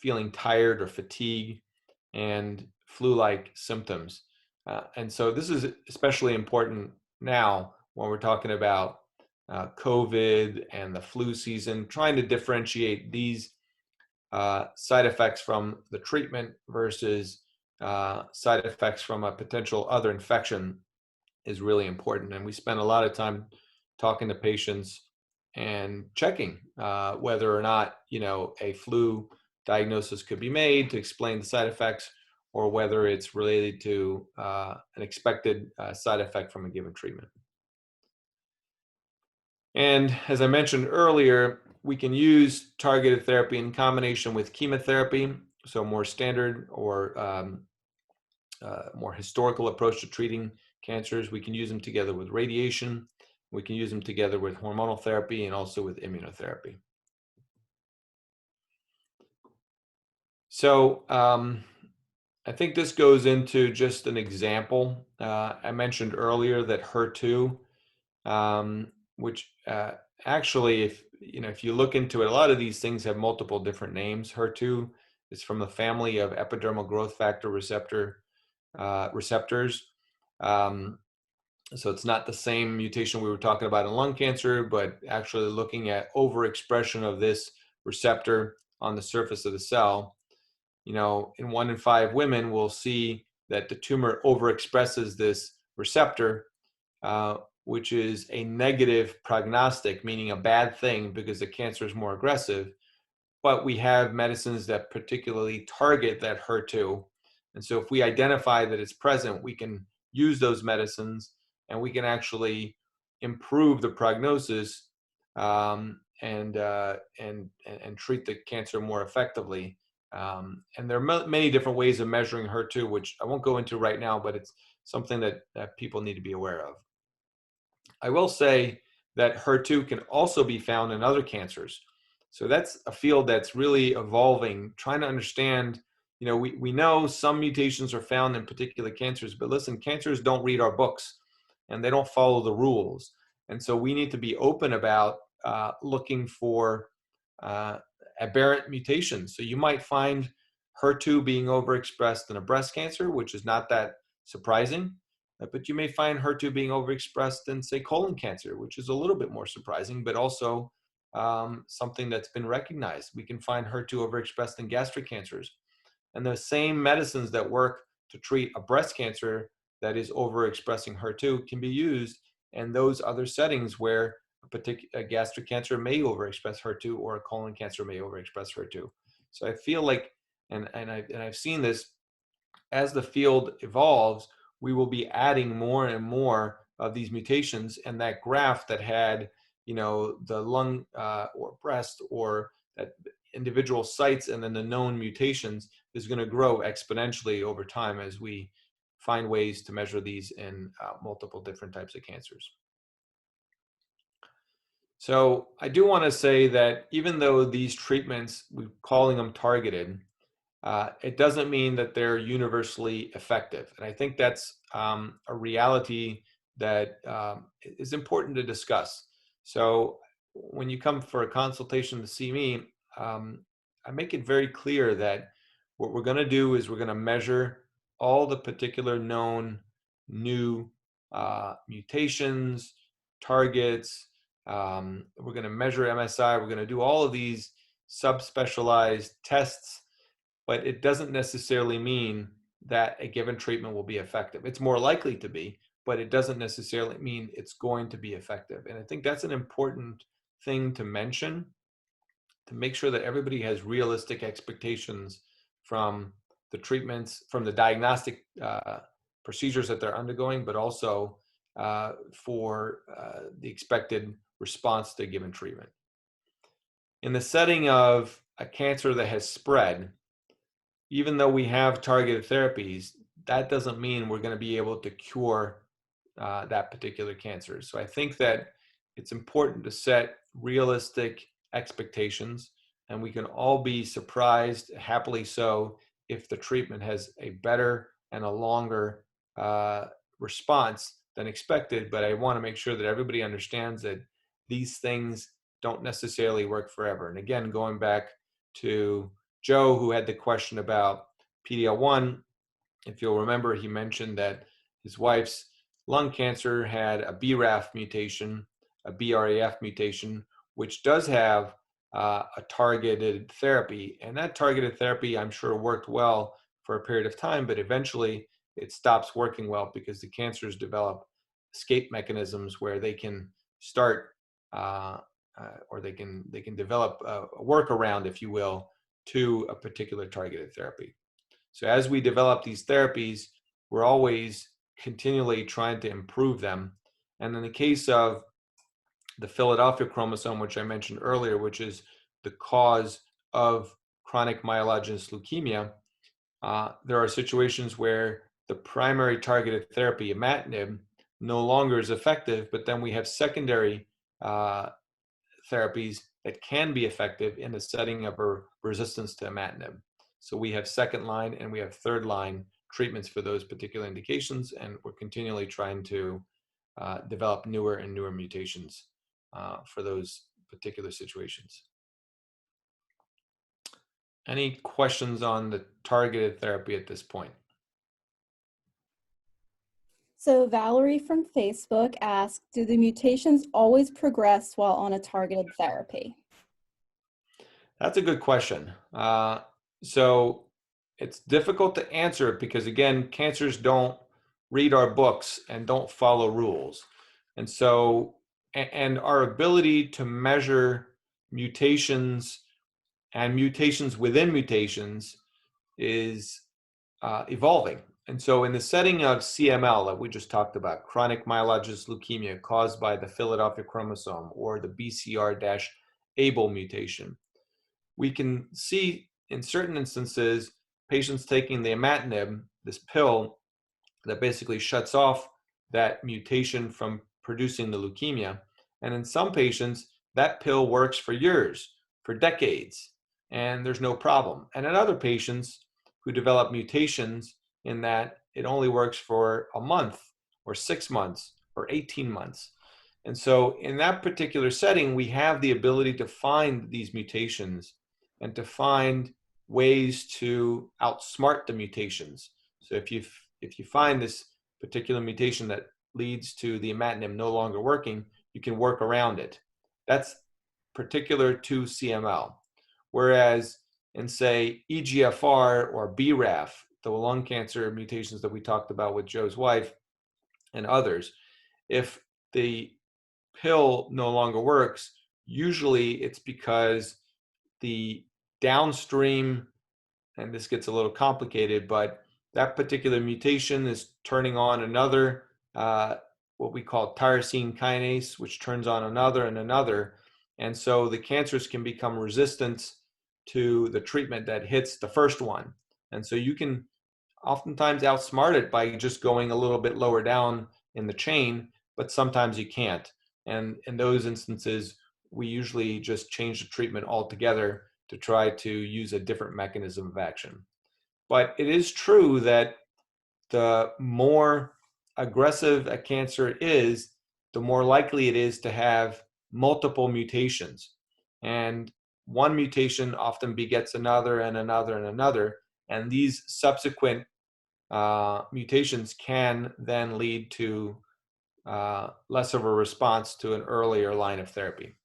Speaker 2: feeling tired or fatigue, and flu-like symptoms. And so this is especially important now when we're talking about COVID and the flu season, trying to differentiate these side effects from the treatment versus side effects from a potential other infection is really important. And we spend a lot of time talking to patients and checking whether or not, a flu diagnosis could be made to explain the side effects, or whether it's related to an expected side effect from a given treatment. And as I mentioned earlier, we can use targeted therapy in combination with chemotherapy, so more standard or more historical approach to treating cancers. We can use them together with radiation. We can use them together with hormonal therapy and also with immunotherapy. So I think this goes into just an example. I mentioned earlier that HER2, which actually, if you look into it, a lot of these things have multiple different names. HER2 is from the family of epidermal growth factor receptors. So it's not the same mutation we were talking about in lung cancer, but actually looking at overexpression of this receptor on the surface of the cell. In 1 in 5 women, we'll see that the tumor overexpresses this receptor, which is a negative prognostic, meaning a bad thing because the cancer is more aggressive. But we have medicines that particularly target that HER2. And so if we identify that it's present, we can use those medicines and we can actually improve the prognosis and treat the cancer more effectively. And there are many different ways of measuring HER2, which I won't go into right now, but it's something that people need to be aware of. I will say that HER2 can also be found in other cancers. So that's a field that's really evolving, trying to understand, we know some mutations are found in particular cancers, but listen, cancers don't read our books and they don't follow the rules. And so we need to be open about looking for aberrant mutations. So you might find HER2 being overexpressed in a breast cancer, which is not that surprising. But you may find HER2 being overexpressed in, say, colon cancer, which is a little bit more surprising, but also something that's been recognized. We can find HER2 overexpressed in gastric cancers. And the same medicines that work to treat a breast cancer that is overexpressing HER2 can be used in those other settings where a gastric cancer may overexpress HER2 or a colon cancer may overexpress HER2. So I feel like, and I've seen this, as the field evolves, we will be adding more and more of these mutations, and that graph that had, the lung or breast or that individual sites and then the known mutations is going to grow exponentially over time as we find ways to measure these in multiple different types of cancers. So I do want to say that even though these treatments, we're calling them targeted, it doesn't mean that they're universally effective. And I think that's a reality that is important to discuss. So when you come for a consultation to see me, I make it very clear that what we're going to do is we're going to measure all the particular known new mutations, targets. We're going to measure MSI. We're going to do all of these subspecialized tests, but it doesn't necessarily mean that a given treatment will be effective. It's more likely to be, but it doesn't necessarily mean it's going to be effective. And I think that's an important thing to mention, to make sure that everybody has realistic expectations from the treatments, from the diagnostic procedures that they're undergoing, but also for the expected response to a given treatment. In the setting of a cancer that has spread, even though we have targeted therapies, that doesn't mean we're going to be able to cure that particular cancer. So I think that it's important to set realistic expectations, and we can all be surprised, happily so, if the treatment has a better and a longer response than expected. But I want to make sure that everybody understands that these things don't necessarily work forever. And again, going back to Joe, who had the question about PD-L1, if you'll remember, he mentioned that his wife's lung cancer had a BRAF mutation, a BRAF mutation, which does have a targeted therapy. And that targeted therapy, I'm sure, worked well for a period of time, but eventually it stops working well because the cancers develop escape mechanisms where they can start or they can develop a workaround, if you will, to a particular targeted therapy. So as we develop these therapies, we're always continually trying to improve them. And in the case of the Philadelphia chromosome, which I mentioned earlier, which is the cause of chronic myelogenous leukemia, there are situations where the primary targeted therapy, imatinib, no longer is effective, but then we have secondary therapies that can be effective in the setting of a resistance to imatinib. So we have second line and we have third line treatments for those particular indications, and we're continually trying to develop newer and newer mutations for those particular situations. Any questions on the targeted therapy at this point?
Speaker 1: So Valerie from Facebook asked, do the mutations always progress while on a targeted therapy?
Speaker 2: That's a good question. So it's difficult to answer because, again, cancers don't read our books and don't follow rules. And so, and our ability to measure mutations and mutations within mutations is evolving. And so in the setting of CML that we just talked about, chronic myelogenous leukemia caused by the Philadelphia chromosome or the BCR-ABL mutation, we can see in certain instances patients taking the imatinib, this pill that basically shuts off that mutation from producing the leukemia. And in some patients, that pill works for years, for decades, and there's no problem. And in other patients who develop mutations in that, it only works for a month or 6 months or 18 months. And so in that particular setting, we have the ability to find these mutations and to find ways to outsmart the mutations. So if you find this particular mutation that leads to the imatinib no longer working, you can work around it. That's particular to CML. Whereas in, say, EGFR or BRAF, the lung cancer mutations that we talked about with Joe's wife and others, if the pill no longer works, usually it's because the downstream, and this gets a little complicated, but that particular mutation is turning on another, what we call tyrosine kinase, which turns on another and another. And so the cancers can become resistant to the treatment that hits the first one. And so you can oftentimes outsmart it by just going a little bit lower down in the chain, but sometimes you can't. And in those instances, we usually just change the treatment altogether to try to use a different mechanism of action. But it is true that the more aggressive a cancer is, the more likely it is to have multiple mutations. And one mutation often begets another and another and another. And these subsequent mutations can then lead to less of a response to an earlier line of therapy.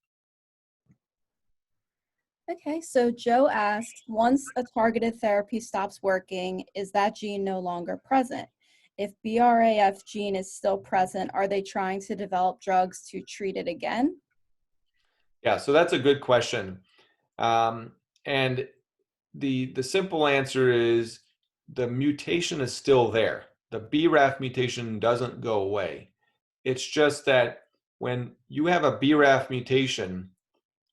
Speaker 1: Okay, so Joe asks, once a targeted therapy stops working, is that gene no longer present? If BRAF gene is still present, are they trying to develop drugs to treat it again?
Speaker 2: Yeah, so that's a good question. And the simple answer is the mutation is still there. The BRAF mutation doesn't go away. It's just that when you have a BRAF mutation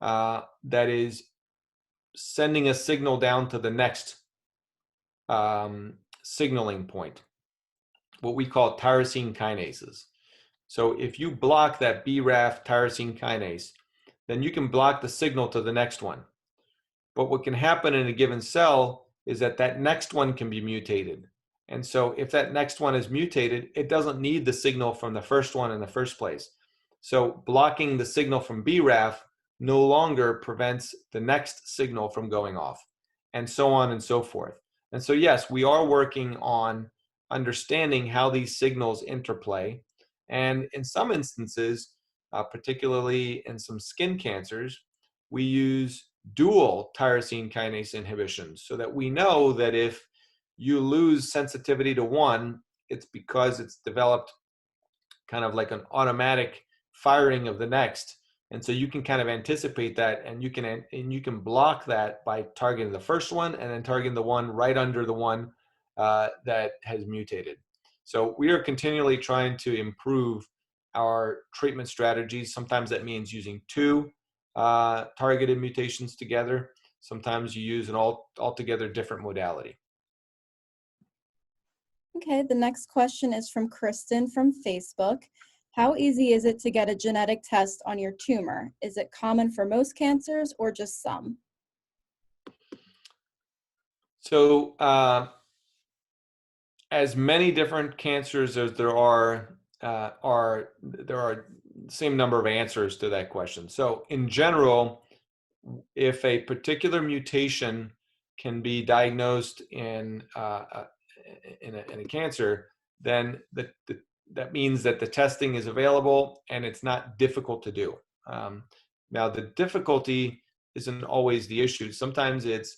Speaker 2: that is sending a signal down to the next signaling point, what we call tyrosine kinases. So if you block that BRAF tyrosine kinase, then you can block the signal to the next one. But what can happen in a given cell is that that next one can be mutated. And so if that next one is mutated, it doesn't need the signal from the first one in the first place. So blocking the signal from BRAF no longer prevents the next signal from going off, and so on and so forth. And so, yes, we are working on understanding how these signals interplay. And in some instances, particularly in some skin cancers, we use dual tyrosine kinase inhibition so that we know that if you lose sensitivity to one, it's because it's developed kind of like an automatic firing of the next. And so you can kind of anticipate that, and you can block that by targeting the first one and then targeting the one right under the one that has mutated. So we are continually trying to improve our treatment strategies. Sometimes that means using two targeted mutations together. Sometimes you use an altogether different modality.
Speaker 1: Okay, the next question is from Kristen from Facebook. How easy is it to get a genetic test on your tumor? Is it common for most cancers or just some?
Speaker 2: So as many different cancers as there are the same number of answers to that question. So in general, if a particular mutation can be diagnosed in a cancer, then that means that the testing is available and it's not difficult to do. Now, the difficulty isn't always the issue. Sometimes it's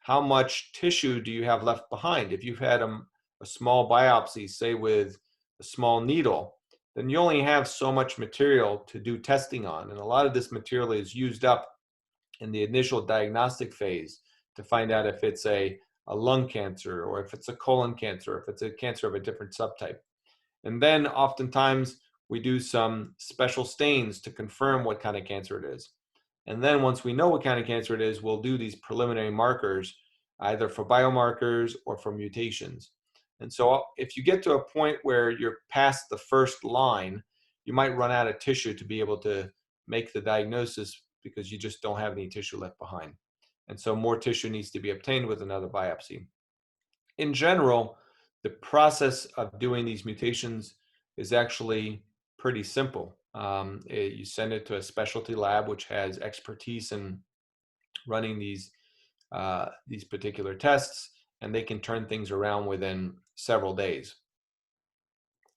Speaker 2: how much tissue do you have left behind. If you've had a small biopsy, say with a small needle, then you only have so much material to do testing on. And a lot of this material is used up in the initial diagnostic phase to find out if it's a lung cancer or if it's a colon cancer, or if it's a cancer of a different subtype. And then oftentimes we do some special stains to confirm what kind of cancer it is. And then once we know what kind of cancer it is, we'll do these preliminary markers, either for biomarkers or for mutations. And so if you get to a point where you're past the first line, you might run out of tissue to be able to make the diagnosis because you just don't have any tissue left behind. And so more tissue needs to be obtained with another biopsy. In general, the process of doing these mutations is actually pretty simple. You send it to a specialty lab which has expertise in running these particular tests, and they can turn things around within several days.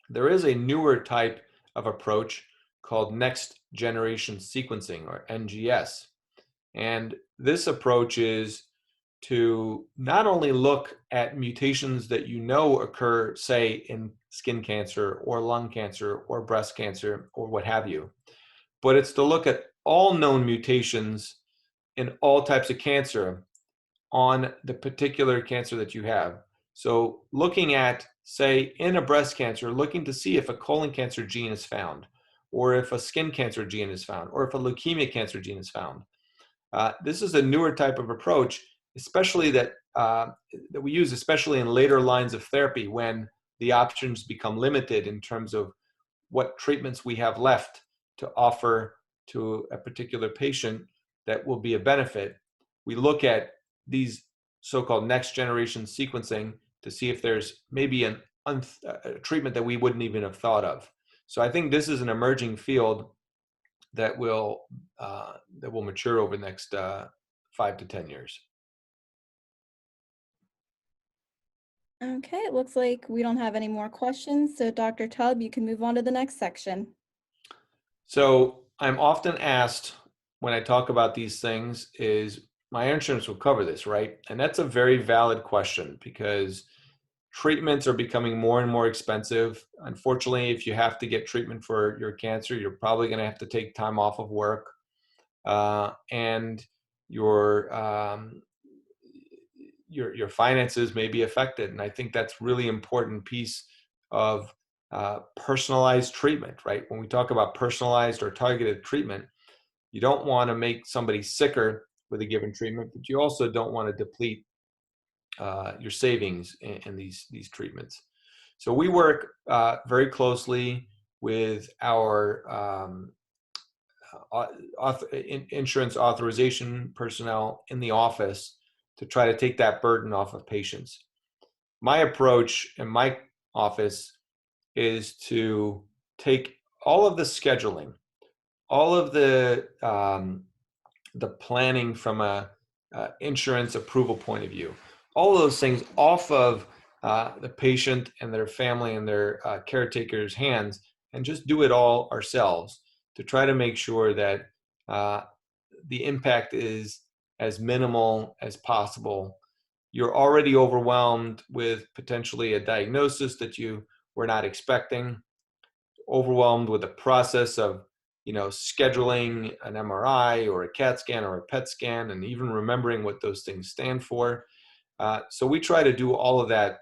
Speaker 2: There is a newer type of approach called next generation sequencing, or NGS. And this approach is to not only look at mutations that you know occur, say, in skin cancer or lung cancer or breast cancer or what have you, but it's to look at all known mutations in all types of cancer on the particular cancer that you have. So looking at, say, in a breast cancer, looking to see if a colon cancer gene is found, or if a skin cancer gene is found, or if a leukemia cancer gene is found. This is a newer type of approach, especially that we use, especially in later lines of therapy when the options become limited in terms of what treatments we have left to offer to a particular patient that will be a benefit. We look at these so-called next generation sequencing to see if there's maybe a treatment that we wouldn't even have thought of. So I think this is an emerging field that will mature over the next 5 to 10 years.
Speaker 1: Okay, it looks like we don't have any more questions. So Dr. Tubb, you can move on to the next section.
Speaker 2: So I'm often asked when I talk about these things is, my insurance will cover this, right? And that's a very valid question because treatments are becoming more and more expensive. Unfortunately, if you have to get treatment for your cancer, you're probably going to have to take time off of work, and your finances may be affected. And I think that's really important piece of personalized treatment, right? When we talk about personalized or targeted treatment, you don't want to make somebody sicker with a given treatment, but you also don't want to deplete your savings in these treatments. So we work very closely with our insurance authorization personnel in the office to try to take that burden off of patients. My approach in my office is to take all of the scheduling, all of the planning from a insurance approval point of view, all of those things off of the patient and their family and their caretakers' hands, and just do it all ourselves to try to make sure that the impact is as minimal as possible. You're already overwhelmed with potentially a diagnosis that you were not expecting, overwhelmed with the process of scheduling an MRI or a CAT scan or a PET scan, and even remembering what those things stand for. So we try to do all of that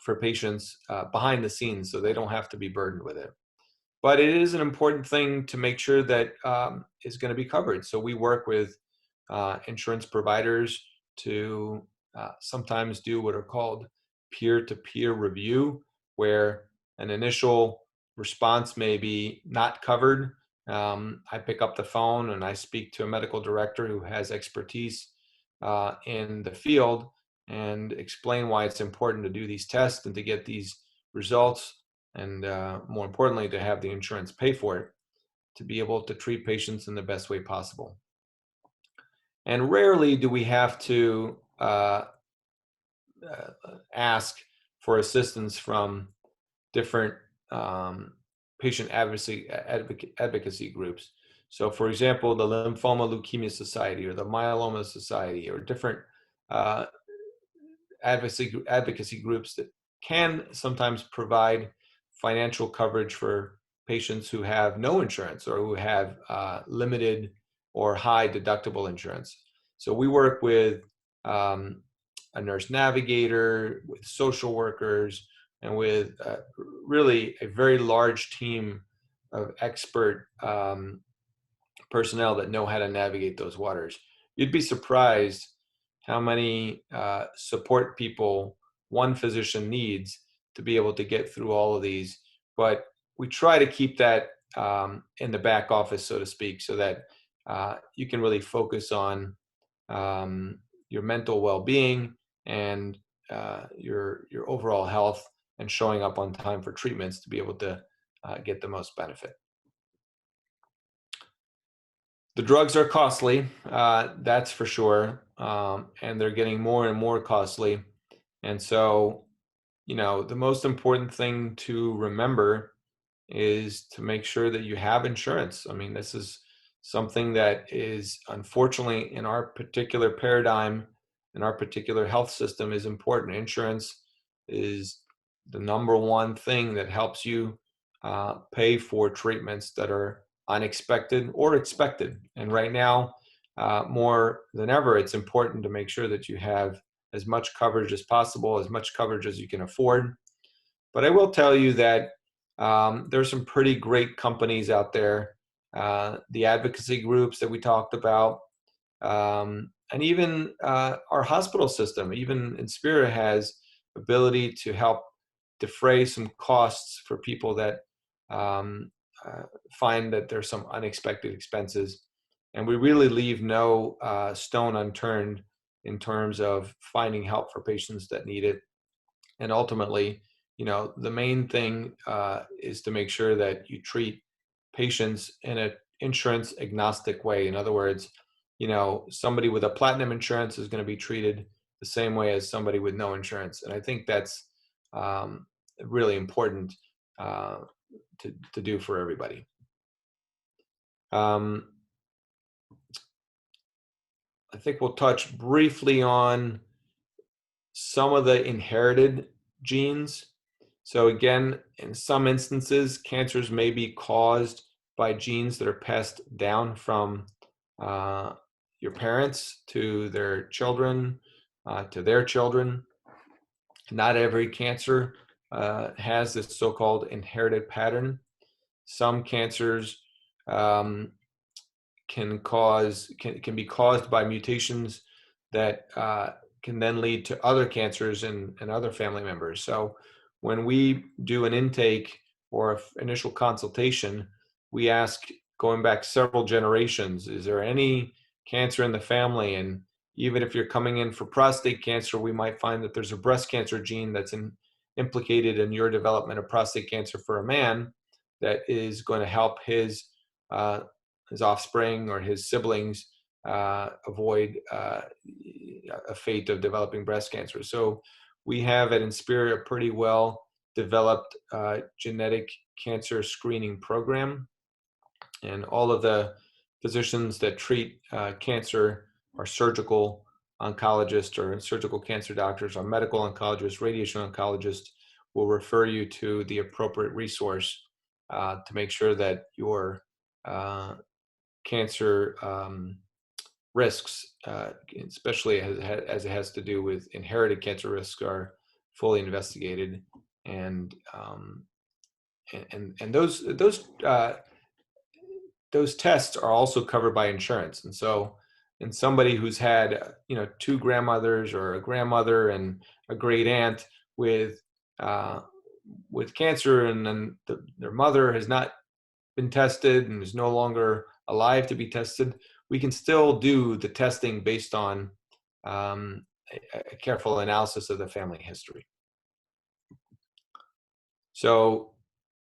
Speaker 2: for patients behind the scenes so they don't have to be burdened with it. But it is an important thing to make sure that is going to be covered. So we work with insurance providers to sometimes do what are called peer-to-peer review, where an initial response may be not covered. I pick up the phone and I speak to a medical director who has expertise in the field and explain why it's important to do these tests and to get these results, and more importantly, to have the insurance pay for it, to be able to treat patients in the best way possible. And rarely do we have to ask for assistance from different patient advocacy groups. So for example, the Lymphoma Leukemia Society or the Myeloma Society, or different advocacy groups that can sometimes provide financial coverage for patients who have no insurance or who have limited or high deductible insurance. So we work with a nurse navigator, with social workers, and with really a very large team of expert personnel that know how to navigate those waters. You'd be surprised how many support people one physician needs to be able to get through all of these. But we try to keep that in the back office, so to speak, so that you can really focus on your mental well-being and your overall health, and showing up on time for treatments to be able to get the most benefit. The drugs are costly, that's for sure, and they're getting more and more costly. And so, the most important thing to remember is to make sure that you have insurance. I mean, this is something that is, unfortunately, in our particular paradigm, in our particular health system, is important. Insurance is the number one thing that helps you pay for treatments that are unexpected or expected. And right now, more than ever, it's important to make sure that you have as much coverage as possible, as much coverage as you can afford. But I will tell you that there's some pretty great companies out there, the advocacy groups that we talked about, and even our hospital system, even Inspira, has ability to help defray some costs for people that find that there's some unexpected expenses. And we really leave no stone unturned in terms of finding help for patients that need it. And ultimately, the main thing is to make sure that you treat patients in an insurance agnostic way. In other words, somebody with a platinum insurance is going to be treated the same way as somebody with no insurance. And I think that's really important to do for everybody. I think we'll touch briefly on some of the inherited genes. So again, in some instances, cancers may be caused by genes that are passed down from your parents to their children, to their children. Not every cancer has this so-called inherited pattern. Some cancers can be caused by mutations that can then lead to other cancers in other family members. So when we do an intake or initial consultation, we ask, going back several generations, is there any cancer in the family? And even if you're coming in for prostate cancer, we might find that there's a breast cancer gene that's implicated in your development of prostate cancer for a man, that is going to help his offspring or his siblings avoid a fate of developing breast cancer. So we have at Inspira a pretty well developed genetic cancer screening program, and all of the physicians that treat cancer are surgical oncologists or surgical cancer doctors, or medical oncologists, radiation oncologists will refer you to the appropriate resource to make sure that your cancer risks, especially as it has to do with inherited cancer risks, are fully investigated, and those tests are also covered by insurance. And so, in somebody who's had two grandmothers or a grandmother and a great aunt with cancer, and then their mother has not been tested and is no longer alive to be tested, we can still do the testing based on a careful analysis of the family history. So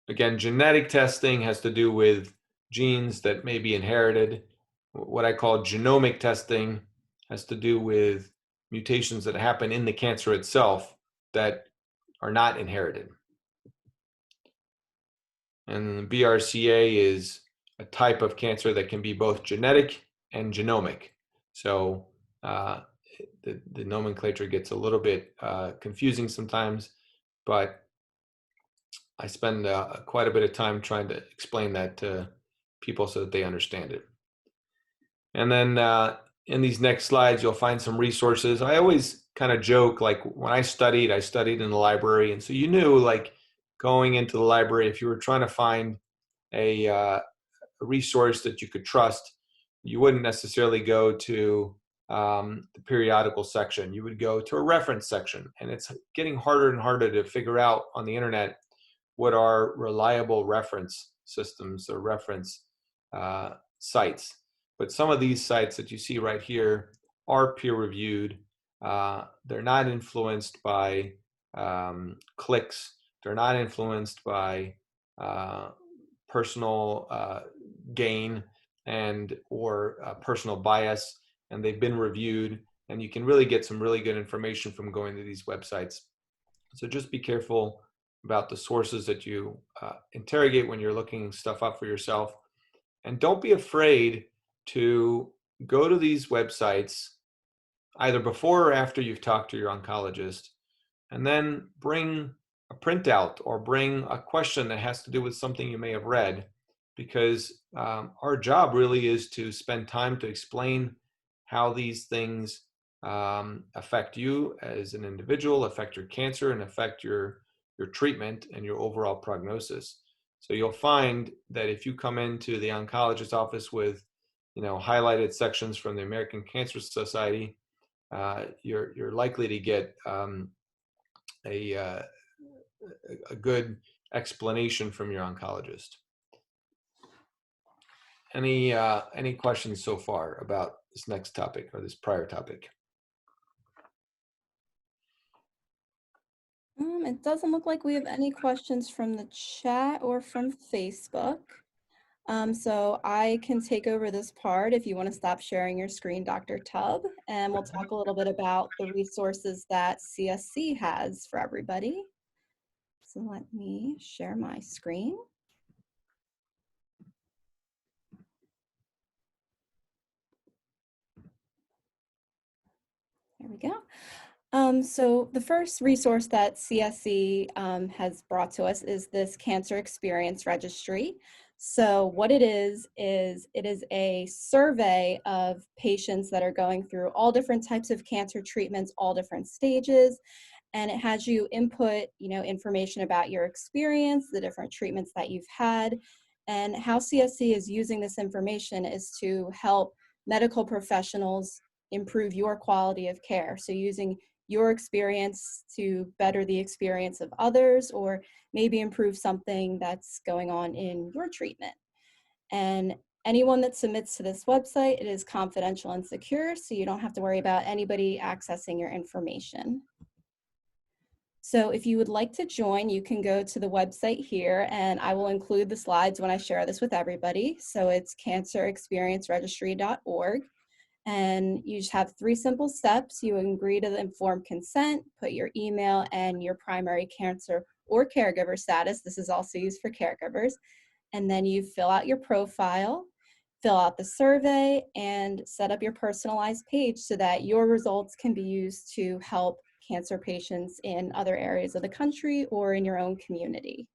Speaker 2: again, genetic testing has to do with genes that may be inherited. What I call genomic testing has to do with mutations that happen in the cancer itself that are not inherited. And BRCA is a type of cancer that can be both genetic and genomic. So the nomenclature gets a little bit confusing sometimes, but I spend quite a bit of time trying to explain that to people so that they understand it. And then in these next slides, you'll find some resources. I always kind of joke, like when I studied in the library. And so you knew, like, going into the library, if you were trying to find a resource that you could trust, you wouldn't necessarily go to the periodical section. You would go to a reference section. And it's getting harder and harder to figure out on the internet what are reliable reference systems or reference sites. But some of these sites that you see right here are peer-reviewed. They're not influenced by clicks. They're not influenced by personal gain or personal bias, and they've been reviewed. And you can really get some really good information from going to these websites. So just be careful about the sources that you interrogate when you're looking stuff up for yourself. And don't be afraid to go to these websites either before or after you've talked to your oncologist, and then bring a printout or bring a question that has to do with something you may have read, because our job really is to spend time to explain how these things affect you as an individual, affect your cancer, and affect your treatment and your overall prognosis. So you'll find that if you come into the oncologist's office with highlighted sections from the American Cancer Society, you're likely to get a good explanation from your oncologist. Any questions so far about this next topic or this prior topic?
Speaker 1: It doesn't look like we have any questions from the chat or from Facebook. So I can take over this part if you want to stop sharing your screen, Dr. Tubb, and we'll talk a little bit about the resources that CSC has for everybody. So let me share my screen. There we go. So the first resource that CSC has brought to us is this Cancer Experience Registry. So what it is a survey of patients that are going through all different types of cancer treatments, all different stages, and it has you input, information about your experience, the different treatments that you've had, and how CSC is using this information is to help medical professionals improve your quality of care. So using your experience to better the experience of others, or maybe improve something that's going on in your treatment. And anyone that submits to this website, it is confidential and secure, so you don't have to worry about anybody accessing your information. So if you would like to join, you can go to the website here, and I will include the slides when I share this with everybody. So it's cancerexperienceregistry.org. And you just have 3 simple steps. You agree to the informed consent, put your email and your primary cancer or caregiver status. This is also used for caregivers. And then you fill out your profile, fill out the survey, and set up your personalized page so that your results can be used to help cancer patients in other areas of the country or in your own community.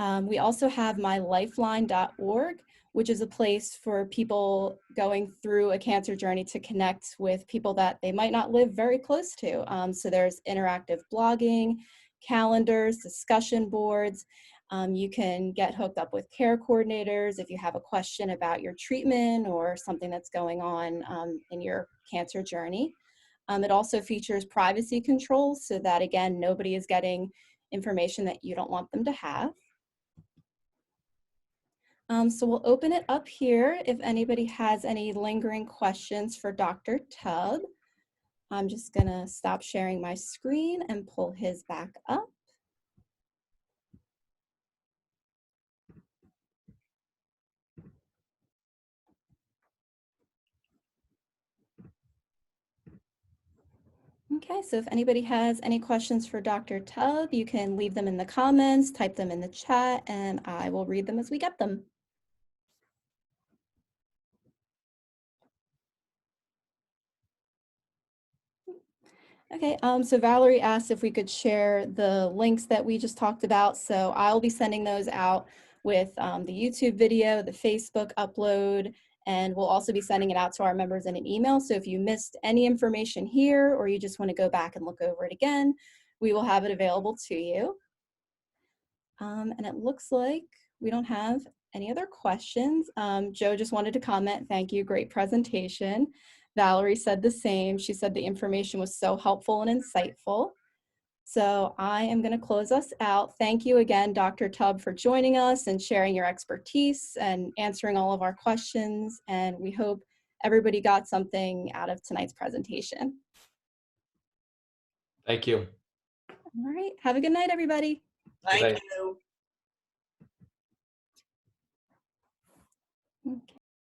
Speaker 1: We also have mylifeline.org, which is a place for people going through a cancer journey to connect with people that they might not live very close to. So there's interactive blogging, calendars, discussion boards. You can get hooked up with care coordinators if you have a question about your treatment or something that's going on in your cancer journey. It also features privacy controls so that, again, nobody is getting information that you don't want them to have. So we'll open it up here if anybody has any lingering questions for Dr. Tubb. I'm just gonna stop sharing my screen and pull his back up. Okay, so if anybody has any questions for Dr. Tubb, you can leave them in the comments, type them in the chat, and I will read them as we get them. Okay, so Valerie asked if we could share the links that we just talked about. So I'll be sending those out with the YouTube video, the Facebook upload, and we'll also be sending it out to our members in an email. So if you missed any information here or you just want to go back and look over it again, we will have it available to you. And it looks like we don't have any other questions. Joe just wanted to comment, thank you, great presentation. Valerie said the same. She said the information was so helpful and insightful. So I am going to close us out. Thank you again, Dr. Tubb, for joining us and sharing your expertise and answering all of our questions. And we hope everybody got something out of tonight's presentation.
Speaker 2: Thank you.
Speaker 1: All right. Have a good night, everybody.
Speaker 3: Thank you.
Speaker 1: Okay.